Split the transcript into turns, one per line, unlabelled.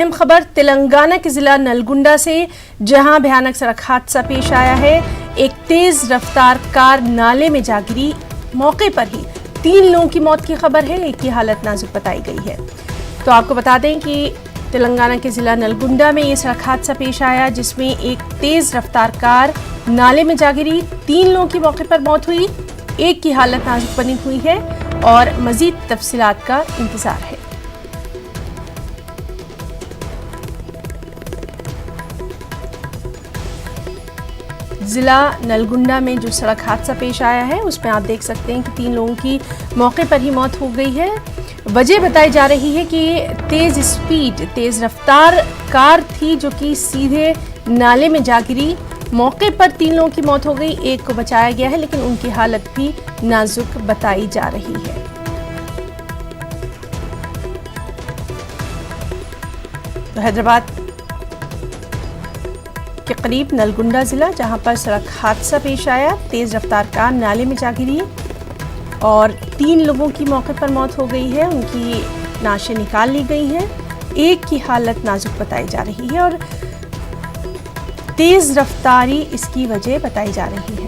अहम खबर तेलंगाना के जिला नलगुंडा से, जहां भयानक सड़क हादसा पेश आया है। एक तेज रफ्तार कार नाले में जा गिरी। मौके पर ही 3 लोगों की मौत की खबर है, एक की हालत नाजुक बताई गई है। तो आपको बता दें कि तेलंगाना के जिला नलगुंडा में ये सड़क हादसा पेश आया, जिसमें एक तेज रफ्तार कार नाले में जा गिरी। 3 लोगों की मौके पर मौत हुई, एक की हालत नाजुक बनी हुई है और मजीद तफसीलात का इंतजार है। जिला नलगुंडा में जो सड़क हादसा पेश आया है, उसमें आप देख सकते हैं कि 3 लोगों की मौके पर ही मौत हो गई है। वजह बताई जा रही है कि तेज रफ्तार कार थी जो कि सीधे नाले में जा गिरी। मौके पर 3 लोगों की मौत हो गई, एक को बचाया गया है, लेकिन उनकी हालत भी नाजुक बताई जा रही है। तो हैदराबाद के करीब नलगुंडा जिला, जहां पर सड़क हादसा पेश आया, तेज रफ्तार कार नाले में जा गिरी और 3 लोगों की मौके पर मौत हो गई है। उनकी नाशें निकाल ली गई हैं, एक की हालत नाजुक बताई जा रही है और तेज रफ्तारी इसकी वजह बताई जा रही है।